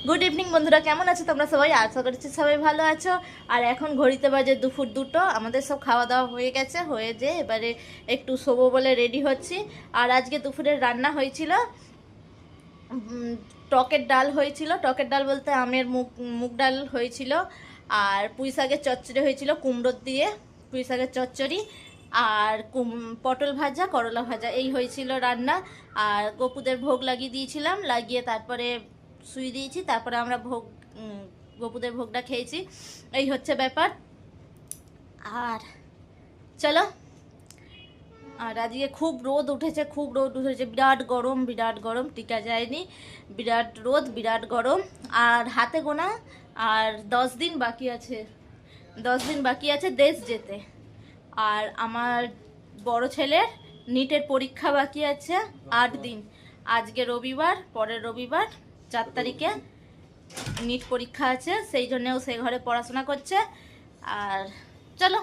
Good evening বন্ধুরা, কেমন আছো তোমরা সবাই? আশা করছি সবাই ভালো আছো। আর এখন ঘড়িতে বাজে দুপুর 2টো। আমাদের সব খাওয়া দাওয়া হয়ে গেছে, হয়ে যে এবারে একটু শোবো বলে রেডি হচ্ছি। আর আজকে দুপুরের রান্না হয়েছিল টকের ডাল হয়েছিল। টকের ডাল বলতে আমের মুগ মুগ ডাল হয়েছিল। আর পুঁই শাকের চচ্চড়ি হয়েছিল কুমড়োর দিয়ে, পুঁই শাকের চচ্চড়ি। আর পটল ভাজা, করলা ভাজা, এই হয়েছিল রান্না। আর গপুদের ভোগ লাগিয়ে দিয়েছিলাম, লাগিয়ে তারপরে শুয়ে দিয়েছি। তারপরে আমরা গপুদের ভোগটা খেয়েছি। এই হচ্ছে ব্যাপার। আর চলো। আর আজকে খুব রোদ উঠেছে, খুব রোদ উঠেছে, বিরাট গরম, বিরাট গরম, টিকা যায়নি। বিরাট রোদ, বিরাট গরম। আর হাতে গোনা আর 10 দিন বাকি আছে, 10 দিন বাকি আছে দেশ যেতে। আর আমার বড় ছেলের নিটের পরীক্ষা বাকি আছে 8 দিন। আজকে রবিবার, পরের রবিবার 4 তারিখে নিট পরীক্ষা আছে, সেই জন্যেও সে ঘরে পড়াশোনা করছে। আর চলো